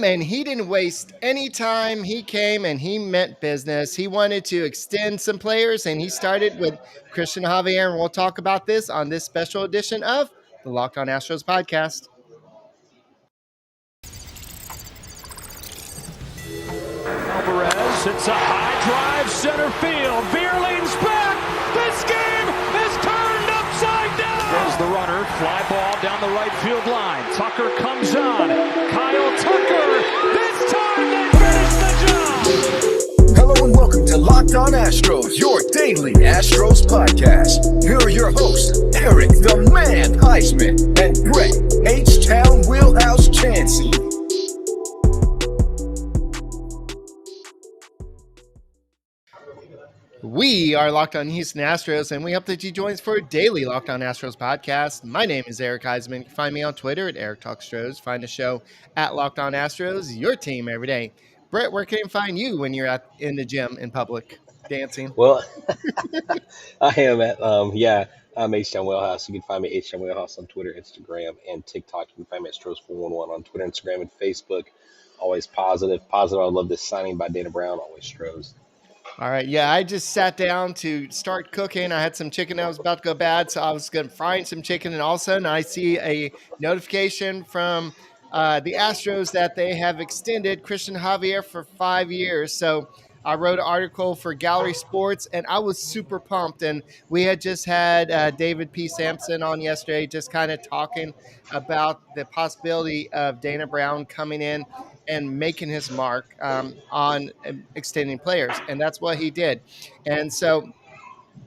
And he didn't waste any time. He came and he meant business. He wanted to extend some players, and he started with Cristian Javier. And we'll talk about this on this special edition of the Locked On Astros podcast. Alvarez, it's a high drive center field. Veer leans back. This game is turned upside down. There's the runner. Fly ball down the right field line. Tucker comes on. Kyle Tucker. This time they finish the job. Hello and welcome to Locked On Astros, your daily Astros podcast. Here are your hosts, Eric the Man Huysman and Brett H-Town Wheelhouse Chancey. We are Locked On Houston Astros, and we hope that you join us for a daily Locked On Astros podcast. My name is Eric Huysman. You can find me on Twitter at Eric Talks Astros. Find the show at Locked On Astros, your team every day. Brett, where can I find you when you're in the gym in public dancing? Well, I am at, I'm H-Town Wheelhouse. You can find me H-Town Wheelhouse on Twitter, Instagram, and TikTok. You can find me at Astros411 on Twitter, Instagram, and Facebook. Always positive. I love this signing by Dana Brown, always Astros. All right, yeah, I just sat down to start cooking. I had some chicken that was about to go bad, so I was going to fry some chicken, and all of a sudden I see a notification from the Astros that they have extended Cristian Javier for 5 years. So I wrote an article for Gallery Sports, and I was super pumped. And we had just had David P. Sampson on yesterday, just kind of talking about the possibility of Dana Brown coming in and making his mark on extending players, and that's what he did. And so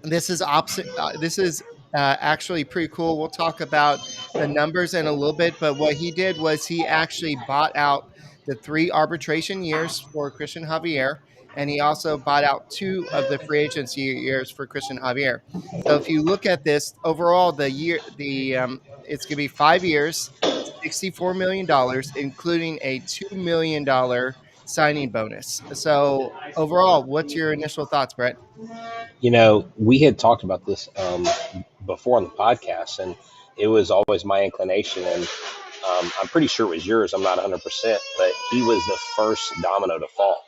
this is opposite. This is actually pretty cool. We'll talk about the numbers in a little bit, but what he did was he actually bought out the 3 arbitration years for Cristian Javier, and he also bought out 2 of the free agency years for Cristian Javier. So if you look at this overall, it's going to be 5 years, $64 million, including a $2 million signing bonus. So overall, what's your initial thoughts, Brett? You know, we had talked about this before on the podcast, and it was always my inclination, and I'm pretty sure it was yours. I'm not 100%, but he was the first domino to fall.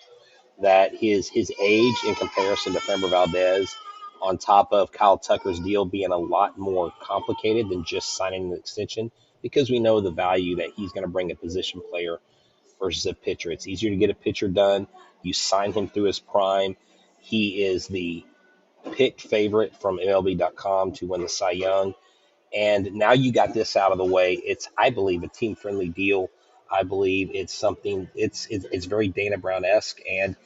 That his age in comparison to Framber Valdez, on top of Kyle Tucker's deal being a lot more complicated than just signing an extension, because we know the value that he's going to bring a position player versus a pitcher. It's easier to get a pitcher done. You sign him through his prime. He is the picked favorite from MLB.com to win the Cy Young. And now you got this out of the way. It's, I believe, a team-friendly deal. I believe it's something, it's very Dana Brown-esque, and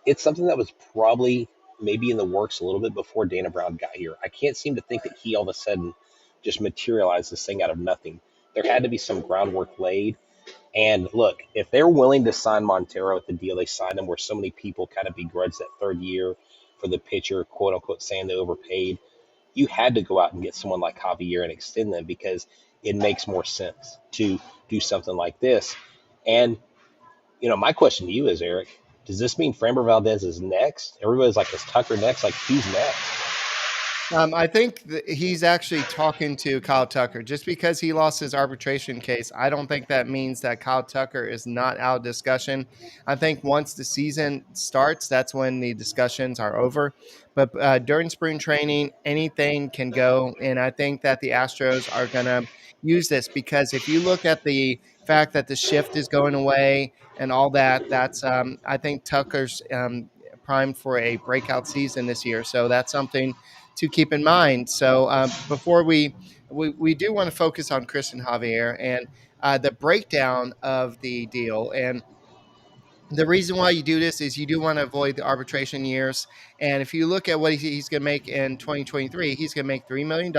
it's something that was probably maybe in the works a little bit before Dana Brown got here. I can't seem to think that he all of a sudden just materialized this thing out of nothing. There had to be some groundwork laid. And look, if they're willing to sign Montero at the deal they signed him, where so many people kind of begrudge that 3rd year for the pitcher, quote unquote, saying they overpaid, you had to go out and get someone like Javier and extend them, because it makes more sense to do something like this. And, you know, my question to you is, Eric, does this mean Framber Valdez is next? Everybody's like, is Tucker next? Like, who's next? I think he's actually talking to Kyle Tucker. Just because he lost his arbitration case, I don't think that means that Kyle Tucker is not out of discussion. I think once the season starts, that's when the discussions are over. But during spring training, anything can go. And I think that the Astros are going to use this, because if you look at the fact that the shift is going away and all that, that's I think Tucker's primed for a breakout season this year. So that's something to keep in mind. So before we do want to focus on Cristian Javier and the breakdown of the deal. And the reason why you do this is you do want to avoid the arbitration years. And if you look at what he's going to make in 2023, he's going to make $3 million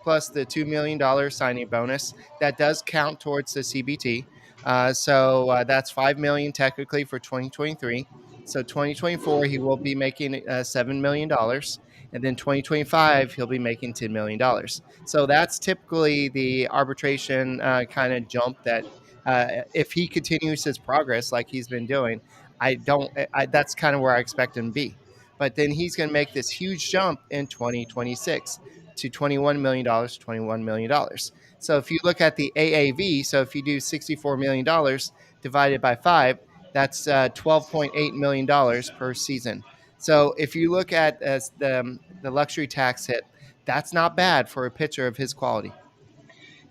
plus the $2 million signing bonus. That does count towards the CBT. So that's $5 million technically for 2023. So 2024, he will be making $7 million. And then 2025, he'll be making $10 million. So that's typically the arbitration kind of jump that if he continues his progress like he's been doing, that's kind of where I expect him to be. But then he's going to make this huge jump in 2026 to $21 million, $21 million. So if you look at the AAV, so if you do $64 million divided by 5, that's $12.8 million per season. So if you look at as the luxury tax hit, that's not bad for a pitcher of his quality.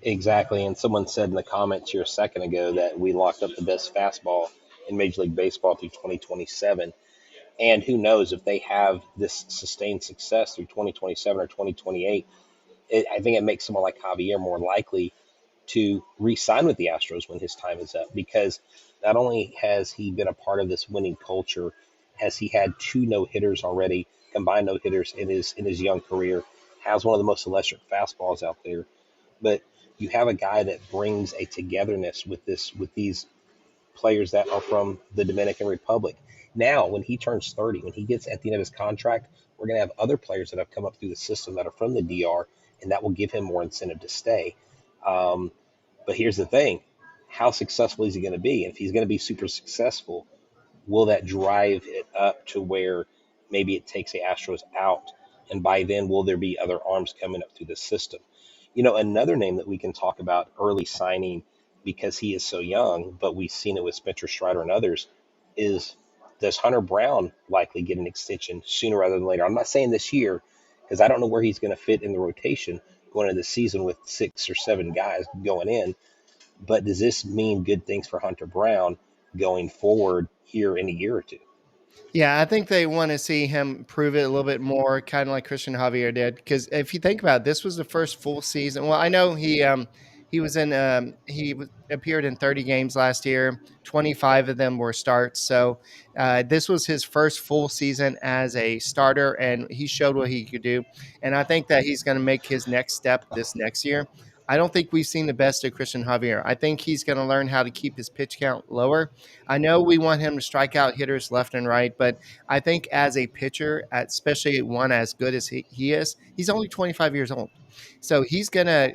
Exactly. And someone said in the comments here a second ago that we locked up the best fastball in Major League Baseball through 2027. And who knows if they have this sustained success through 2027 or 2028, I think it makes someone like Javier more likely to re-sign with the Astros when his time is up, because not only has he been a part of this winning culture, has he had two no hitters already, combined no hitters in his young career, has one of the most electric fastballs out there, but you have a guy that brings a togetherness with these players that are from the Dominican Republic. Now, when he turns 30, when he gets at the end of his contract, we're going to have other players that have come up through the system that are from the DR, and that will give him more incentive to stay. Um, but here's the thing: how successful is he going to be? And if he's going to be super successful, will that drive it up to where maybe it takes the Astros out? And by then, will there be other arms coming up through the system? Another name that we can talk about early signing because he is so young, but we've seen it with Spencer Strider and others, is does Hunter Brown likely get an extension sooner rather than later? I'm not saying this year because I don't know where he's going to fit in the rotation going into the season with 6 or 7 guys going in. But does this mean good things for Hunter Brown going forward here in a year or two? Yeah, I think they want to see him prove it a little bit more, kind of like Cristian Javier did. Because if you think about it, this was the first full season. Well, I know he was in appeared in 30 games last year. 25 of them were starts. So this was his first full season as a starter, and he showed what he could do. And I think that he's going to make his next step this next year. I don't think we've seen the best of Cristian Javier. I think he's going to learn how to keep his pitch count lower. I know we want him to strike out hitters left and right, but I think as a pitcher, especially one as good as he is, he's only 25 years old. So he's gonna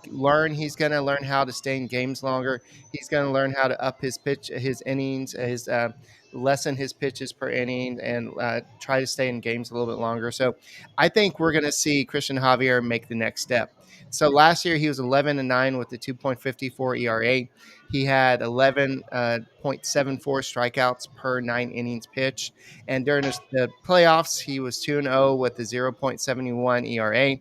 learn. He's gonna learn how to stay in games longer. He's gonna learn how to up his pitch, his innings, his lessen his pitches per inning, and try to stay in games a little bit longer. So I think we're gonna see Cristian Javier make the next step. So last year he was 11-9 with the 2.54 ERA. He had 11.74 strikeouts per 9 innings pitched. And during the playoffs, he was 2-0 with a 0.71 ERA.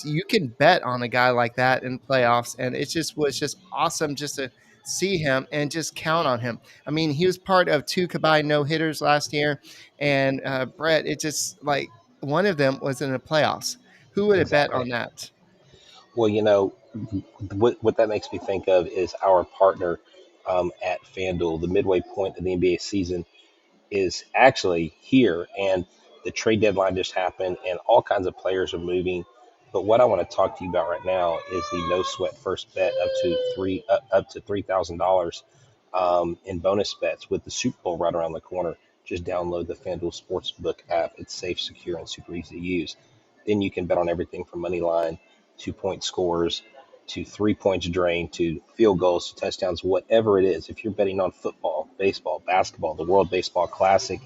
You can bet on a guy like that in playoffs, and it just was just awesome just to see him and just count on him. I mean, he was part of 2 combined no hitters last year, and Brett, it just like one of them was in the playoffs. Who would have bet Exactly. on that? Well, what that makes me think of is our partner at FanDuel. The midway point of the NBA season is actually here, and the trade deadline just happened, and all kinds of players are moving. But what I want to talk to you about right now is the no sweat first bet up to $3,000 in bonus bets with the Super Bowl right around the corner. Just download the FanDuel Sportsbook app. It's safe, secure, and super easy to use. Then you can bet on everything from money line, 2-point scores, to 3 points drained, to field goals, to touchdowns, whatever it is. If you're betting on football, baseball, basketball, the World Baseball Classic,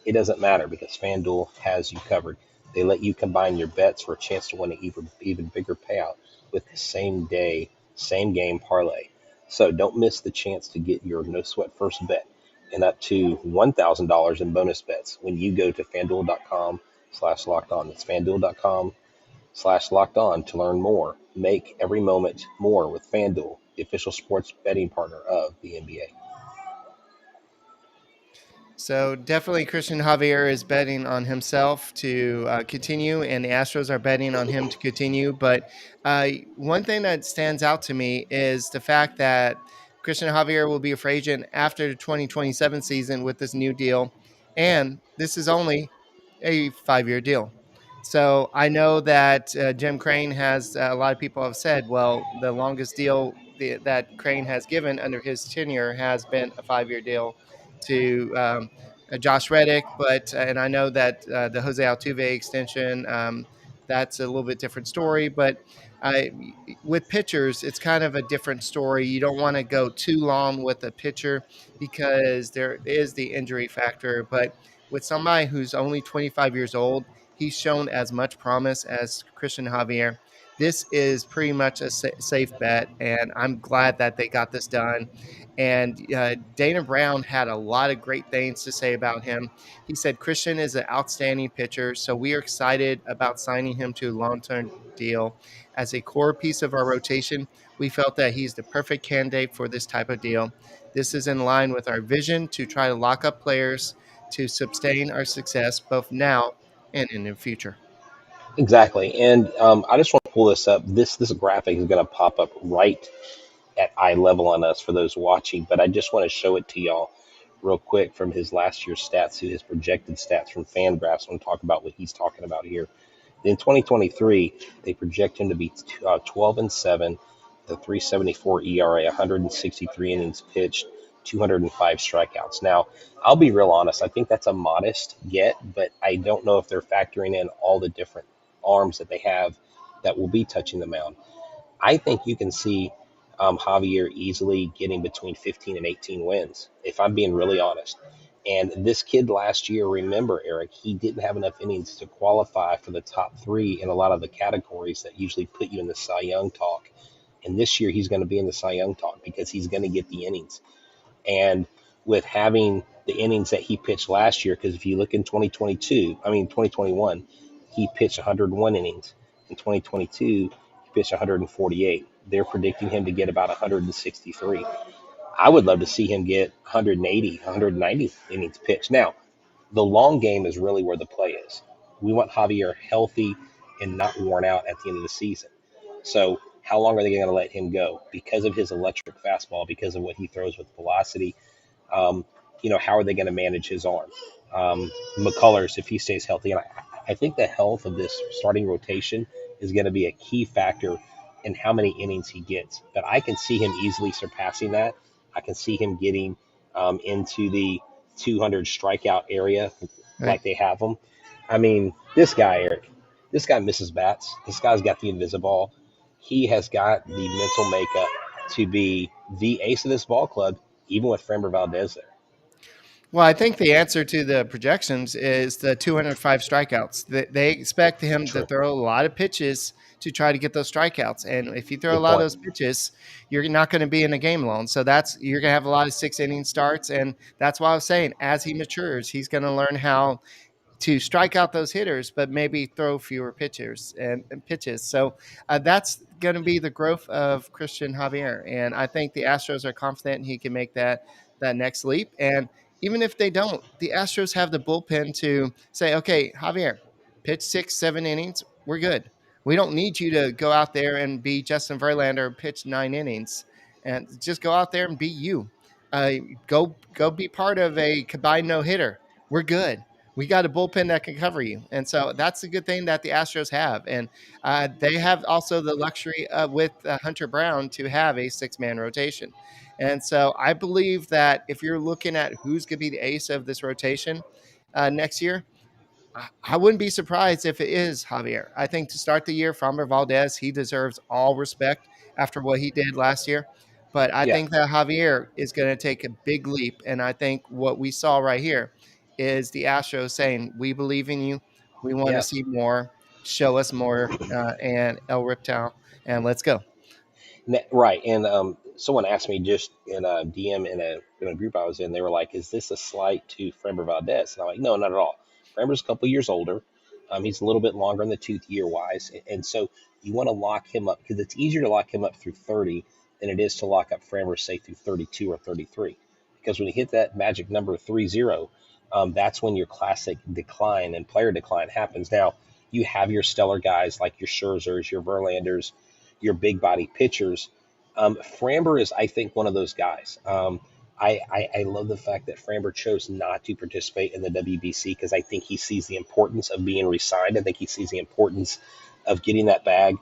it doesn't matter because FanDuel has you covered. They let you combine your bets for a chance to win an even bigger payout with the same day, same game parlay. So don't miss the chance to get your no sweat first bet and up to $1,000 in bonus bets when you go to fanduel.com/locked on. That's fanduel.com/locked on to learn more. Make every moment more with FanDuel, the official sports betting partner of the NBA. So definitely Cristian Javier is betting on himself to continue, and the Astros are betting on him to continue. But one thing that stands out to me is the fact that Cristian Javier will be a free agent after the 2027 season with this new deal, and this is only a 5-year deal. So I know that Jim Crane has a lot of people have said, well, the longest deal that Crane has given under his tenure has been a 5-year deal to Josh Reddick, but and I know that the Jose Altuve extension, that's a little bit different story. But I, with pitchers, it's kind of a different story. You don't want to go too long with a pitcher because there is the injury factor. But with somebody who's only 25 years old, he's shown as much promise as Cristian Javier this is pretty much a safe bet, and I'm glad that they got this done. And Dana Brown had a lot of great things to say about him. He said Christian is an outstanding pitcher, so we are excited about signing him to a long-term deal. As a core piece of our rotation, we felt that he's the perfect candidate for this type of deal. This is in line with our vision to try to lock up players to sustain our success both now and in the future. Exactly. And I just want to pull this up. This graphic is going to pop up right at eye level on us for those watching, but I just want to show it to y'all real quick from his last year's stats to his projected stats from FanGraphs. I want to talk about what he's talking about here. In 2023, they project him to be 12-7, the 3.74 ERA, 163 innings pitched, 205 strikeouts. Now, I'll be real honest. I think that's a modest get, but I don't know if they're factoring in all the different arms that they have that will be touching the mound. I think you can see Javier easily getting between 15 and 18 wins, if I'm being really honest. And this kid last year, remember, Eric, he didn't have enough innings to qualify for the top three in a lot of the categories that usually put you in the Cy Young talk. And this year, he's going to be in the Cy Young talk because he's going to get the innings. And with having the innings that he pitched last year, because if you look in 2021, he pitched 101 innings. In 2022, he pitched 148. They're predicting him to get about 163. I would love to see him get 180, 190 innings pitched. Now, the long game is really where the play is. We want Javier healthy and not worn out at the end of the season. So how long are they going to let him go? Because of his electric fastball, because of what he throws with velocity, how are they going to manage his arm? McCullers, if he stays healthy. And I think the health of this starting rotation is going to be a key factor in how many innings he gets. But I can see him easily surpassing that. I can see him getting into the 200 strikeout area like they have him. I mean, this guy, Eric, this guy misses bats. This guy's got the invisible. He has got the mental makeup to be the ace of this ball club, even with Framber Valdez there. Well, I think the answer to the projections is the 205 strikeouts. They expect him to throw a lot of pitches to try to get those strikeouts. And if you throw a lot of those pitches, you're not going to be in the game long. So you're going to have a lot of 6-inning starts. And that's why I was saying, as he matures, he's going to learn how to strike out those hitters, but maybe throw fewer pitches and pitches. So that's going to be the growth of Cristian Javier. And I think the Astros are confident he can make that next leap. And even if they don't, the Astros have the bullpen to say, okay, Javier, pitch 6-7 innings. We're good. We don't need you to go out there and be Justin Verlander, pitch 9 innings, and just go out there and be you. Go be part of a combined no-hitter. We're good. We got a bullpen that can cover you. And so that's a good thing that the Astros have. And they have also the luxury with Hunter Brown to have a 6-man rotation. And so I believe that if you're looking at who's going to be the ace of this rotation next year, I wouldn't be surprised if it is Javier. I think to start the year, Framber Valdez, he deserves all respect after what he did last year. But I think that Javier is going to take a big leap. And I think what we saw right here is the Astros saying, we believe in you. We want to see more. Show us more. And El Riptow. And let's go. Right. And someone asked me just in a DM in a group I was in, they were like, is this a slight to Framber Valdez? And I'm like, no, not at all. Framber's a couple years older. He's a little bit longer in the tooth year-wise. And so you want to lock him up because it's easier to lock him up through 30 than it is to lock up Framber, say, through 32 or 33. Because when you hit that magic number 30, that's when your classic decline and player decline happens. Now, you have your stellar guys like your Scherzers, your Verlanders, your big body pitchers. Framber is, I think, one of those guys. I love the fact that Framber chose not to participate in the WBC because I think he sees the importance of being re-signed. I think he sees the importance of getting that bag.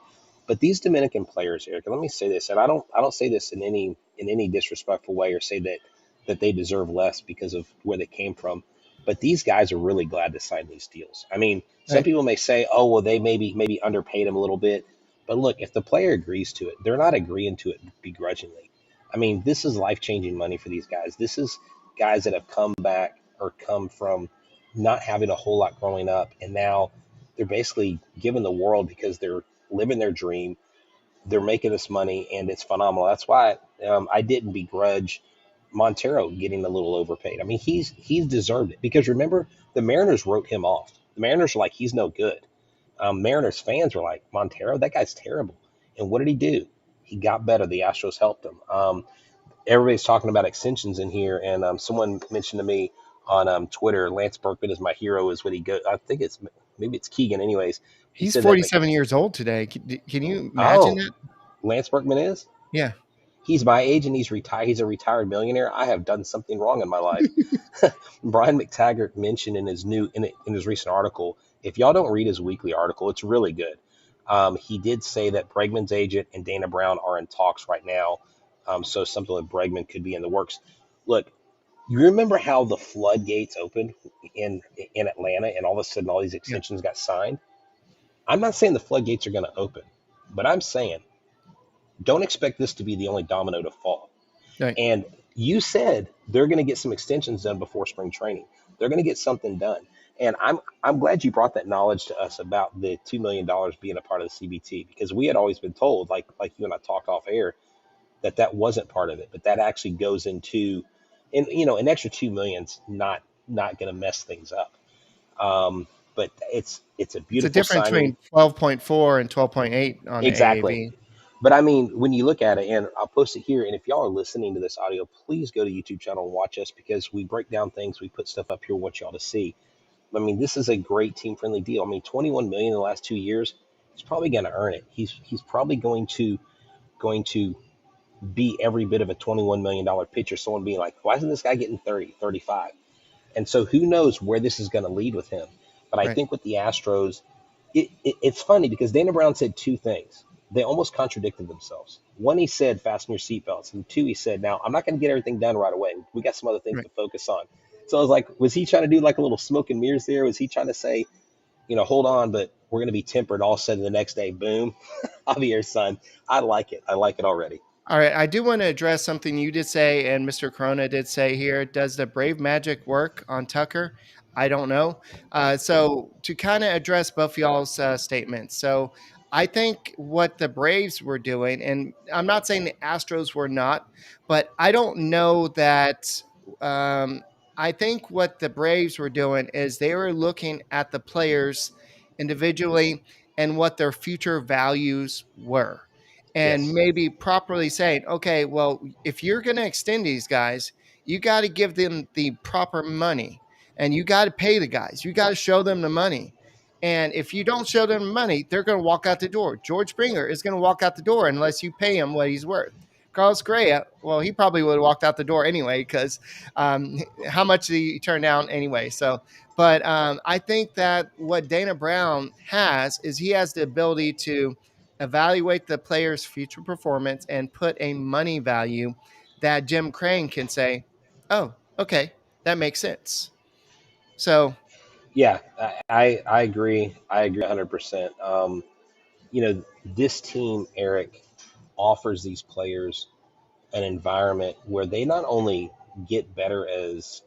But these Dominican players, Eric, and let me say this, and I don't say this in any disrespectful way or say that they deserve less because of where they came from. But these guys are really glad to sign these deals. I mean, some people may say, oh, well, they maybe underpaid him a little bit. But look, if the player agrees to it, they're not agreeing to it begrudgingly. I mean, this is life-changing money for these guys. This is guys that have come back or come from not having a whole lot growing up, and now they're basically given the world because they're living their dream. They're making this money, and it's phenomenal. That's why I didn't begrudge Montero getting a little overpaid. I mean, he's deserved it because remember the Mariners wrote him off. The Mariners were like, he's no good. Mariners fans were like, Montero, that guy's terrible. And what did he do? He got better. The Astros helped him. Everybody's talking about extensions in here, and someone mentioned to me on Twitter, Lance Berkman is my hero. Is what he goes. I think maybe it's Keegan. Anyways, he He's said 47 years old today. Can you imagine oh, that? Lance Berkman is. Yeah. He's my age and he's retired. He's a retired millionaire. I have done something wrong in my life. Brian McTaggart mentioned in his recent article. If y'all don't read his weekly article, it's really good. He did say that Bregman's agent and Dana Brown are in talks right now. So something with Bregman could be in the works. Look, you remember how the floodgates opened in Atlanta and all of a sudden all these extensions got signed? I'm not saying the floodgates are going to open, but I'm saying don't expect this to be the only domino to fall. Right. And you said they're going to get some extensions done before spring training. They're going to get something done. And I'm glad you brought that knowledge to us about the $2 million being a part of the CBT, because we had always been told, like you and I talked off air, that wasn't part of it, but that actually goes into, and an extra $2 million's not going to mess things up. But it's a beautiful It's a difference signing. between 12.4 and 12.8 on Exactly. the AAV. But I mean, when you look at it, and I'll post it here, and if y'all are listening to this audio, please go to YouTube channel and watch us, because we break down things, we put stuff up here, we want y'all to see. I mean, this is a great team-friendly deal. I mean, $21 million in the last 2 years, he's probably going to earn it. He's probably going to be every bit of a $21 million pitcher. Someone being like, why isn't this guy getting 30, 35? And so who knows where this is going to lead with him. But I think with the Astros, it's funny because Dana Brown said two things. They almost contradicted themselves. One, he said, fasten your seatbelts. And two, he said, now, I'm not going to get everything done right away. We got some other things to focus on. So I was like, was he trying to do like a little smoke and mirrors there? Was he trying to say, hold on, but we're going to be tempered? All of a sudden the next day, boom, Javier's son. I like it. I like it already. All right. I do want to address something you did say and Mr. Corona did say here. Does the Brave Magic work on Tucker? I don't know. So to kind of address both y'all's statements. So I think what the Braves were doing, and I'm not saying the Astros were not, but I don't know that. I think what the Braves were doing is they were looking at the players individually and what their future values were. And maybe properly saying, okay, well, if you're going to extend these guys, you got to give them the proper money and you got to pay the guys. You got to show them the money. And if you don't show them the money, they're going to walk out the door. George Springer is going to walk out the door unless you pay him what he's worth. Carlos Correa, well, he probably would have walked out the door anyway because how much did he turn down anyway? So, but I think that what Dana Brown has is he has the ability to evaluate the player's future performance and put a money value that Jim Crane can say, oh, okay, that makes sense. So, yeah, I agree. I agree 100%. This team, Eric, offers these players an environment where they not only get better as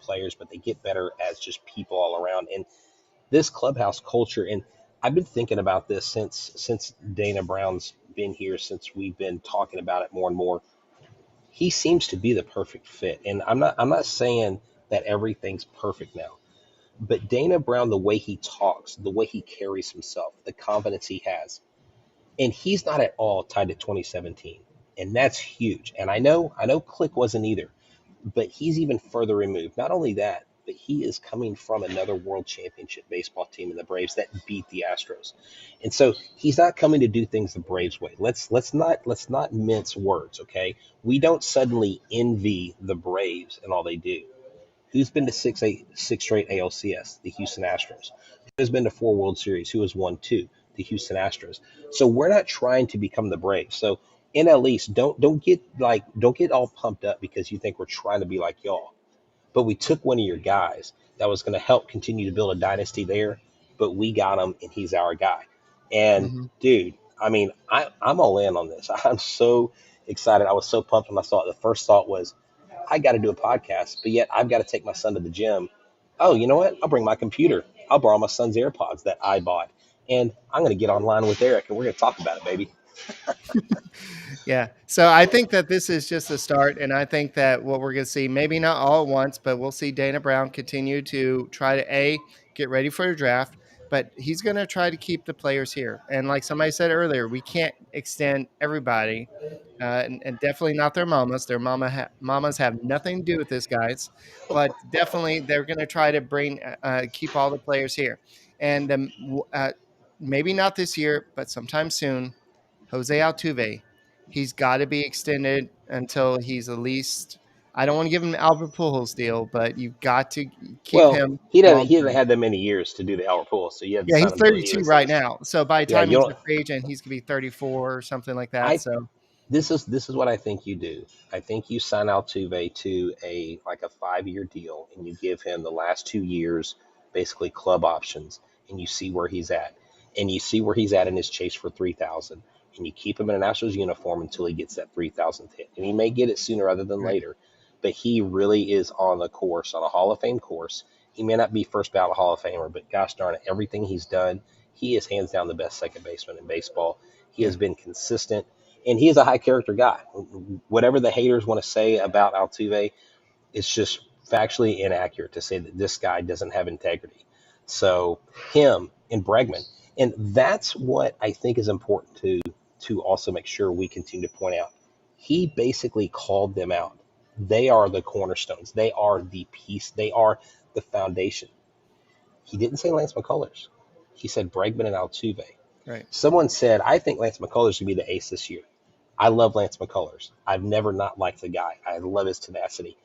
players, but they get better as just people all around. And this clubhouse culture, and I've been thinking about this since Dana Brown's been here, since we've been talking about it more and more. He seems to be the perfect fit. And I'm not saying that everything's perfect now, but Dana Brown, the way he talks, the way he carries himself, the confidence he has, and he's not at all tied to 2017. And that's huge. And I know Click wasn't either, but he's even further removed. Not only that, but he is coming from another world championship baseball team in the Braves that beat the Astros. And so he's not coming to do things the Braves way. Let's not mince words, okay? We don't suddenly envy the Braves and all they do. Who's been to six straight ALCS? The Houston Astros. Who has been to 4 World Series? Who has won 2? The Houston Astros. So we're not trying to become the Braves. So NL East, don't get all pumped up because you think we're trying to be like y'all. But we took one of your guys that was going to help continue to build a dynasty there, but we got him and he's our guy. And dude, I mean, I'm all in on this. I'm so excited. I was so pumped when I saw it. The first thought was, I got to do a podcast, but yet I've got to take my son to the gym. Oh, you know what? I'll bring my computer. I'll borrow my son's AirPods that I bought. And I'm going to get online with Eric, and we're going to talk about it, baby. Yeah. So I think that this is just the start. And I think that what we're going to see, maybe not all at once, but we'll see Dana Brown continue to try to get ready for the draft. But he's going to try to keep the players here. And like somebody said earlier, we can't extend everybody, and definitely not their mamas. Their mamas have nothing to do with this, guys. But definitely they're going to try to keep all the players here. And maybe not this year, but sometime soon, Jose Altuve, he's got to be extended until he's at least. I don't want to give him an Albert Pujols deal, but you've got to keep Well, him he doesn't long he doesn't term. have that many years to do the Albert Pujols, so you have to Yeah, sign he's him until he 32 right says, now. So by the "Yeah, time you he's don't." a free agent, he's gonna be 34 or something like that. I So this is what I think you do. I think you sign Altuve to a 5-year deal, and you give him the last 2 years, basically club options, and you see where he's at, and you see where he's at in his chase for 3,000, and you keep him in a Nationals uniform until he gets that 3,000th hit, and he may get it sooner rather than right, later, but he really is on a Hall of Fame course. He may not be first ballot Hall of Famer, but gosh darn it, everything he's done, he is hands down the best second baseman in baseball. He yeah, has been consistent, and he is a high character guy. Whatever the haters want to say about Altuve, it's just factually inaccurate to say that this guy doesn't have integrity. So him and Bregman, and that's what I think is important to also make sure we continue to point out. He basically called them out. They are the cornerstones. They are the piece. They are the foundation. He didn't say Lance McCullers. He said Bregman and Altuve. right. Someone said, I think Lance McCullers should be the ace this year. I love Lance McCullers. I've never not liked the guy. I love his tenacity.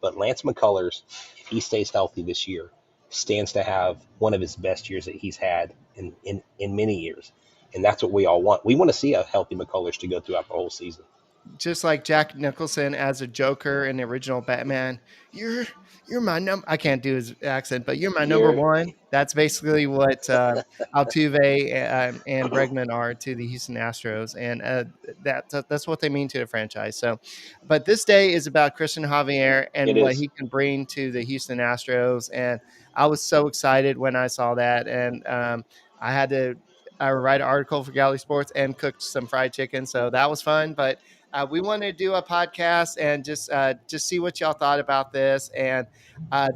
But Lance McCullers, if he stays healthy this year, stands to have one of his best years that he's had in many years. And that's what we all want. We want to see a healthy McCullers to go throughout the whole season. Just like Jack Nicholson as a Joker in the original Batman, you're my number. I can't do his accent, but you're my number You're, one. That's basically what Altuve and Bregman are to the Houston Astros, and that's what they mean to the franchise. So, but this day is about Cristian Javier it and what is. he can bring to the Houston Astros, and I was so excited when I saw that, and I had to. I write an article for Galley Sports and cooked some fried chicken, so that was fun. But we want to do a podcast and just see what y'all thought about this. And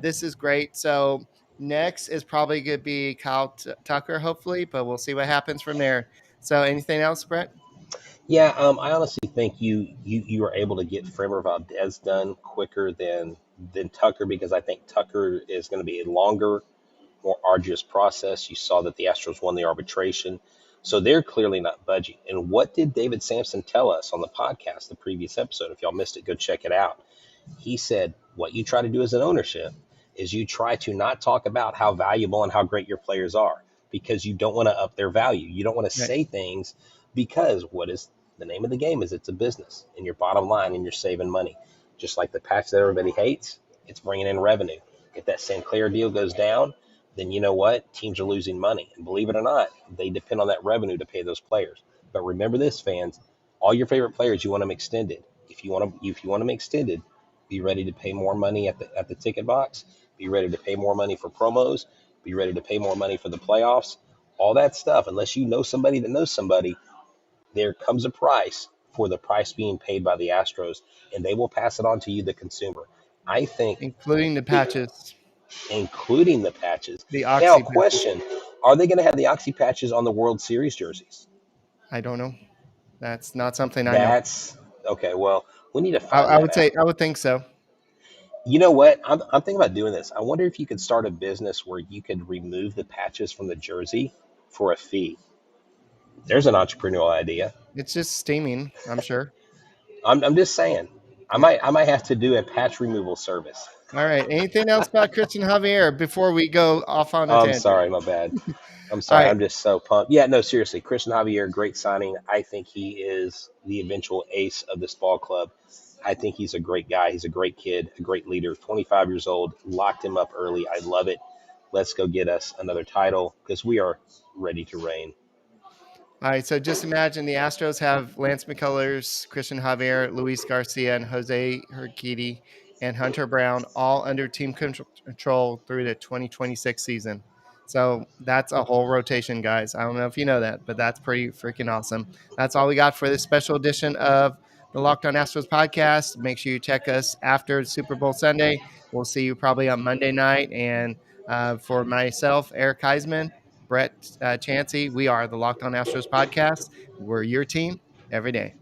this is great. So next is probably going to be Kyle Tucker, hopefully, but we'll see what happens from there. So anything else, Brett? Yeah, I honestly think you are able to get Framber Valdez done quicker than Tucker, because I think Tucker is going to be a longer, more arduous process. You saw that the Astros won the arbitration, so they're clearly not budging. And what did David Sampson tell us on the podcast, the previous episode? If y'all missed it, go check it out. He said, what you try to do as an ownership is you try to not talk about how valuable and how great your players are, because you don't want to up their value. You don't want to Right. say things, because what is the name of the game is it's a business, and your bottom line, and you're saving money. Just like the patch that everybody hates, it's bringing in revenue. If that Sinclair deal goes down, then you know what? Teams are losing money. And believe it or not, they depend on that revenue to pay those players. But remember this, fans, all your favorite players, you want them extended. If you want them extended, be ready to pay more money at the ticket box. Be ready to pay more money for promos. Be ready to pay more money for the playoffs. All that stuff, unless you know somebody that knows somebody, there comes a price for the price being paid by the Astros, and they will pass it on to you, the consumer. I think, Including the patches, including the patches. the Now, Oxy patches. question: are they going to have the Oxy patches on the World Series jerseys? I don't know. That's not something I know. That's okay. Well, we need to find I that would say out. I would think so. You know what? I'm thinking about doing this. I wonder if you could start a business where you could remove the patches from the jersey for a fee. There's an entrepreneurial idea. It's just steaming, I'm sure. I'm just saying. I Yeah. might have to do a patch removal service. All right. Anything else about Cristian Javier before we go off on a Oh, I'm tangent? sorry, my bad. I'm All sorry. right. I'm just so pumped. Yeah, no, seriously. Cristian Javier, great signing. I think he is the eventual ace of this ball club. I think he's a great guy. He's a great kid, a great leader. 25 years old. Locked him up early. I love it. Let's go get us another title, because we are ready to reign. All right, so just imagine the Astros have Lance McCullers, Cristian Javier, Luis Garcia, and Jose Urquidy and Hunter Brown all under team control through the 2026 season. So that's a whole rotation, guys. I don't know if you know that, but that's pretty freaking awesome. That's all we got for this special edition of the Locked On Astros podcast. Make sure you check us after Super Bowl Sunday. We'll see you probably on Monday night. And for myself, Eric Huysman, Brett Chancey, we are the Locked On Astros podcast. We're your team every day.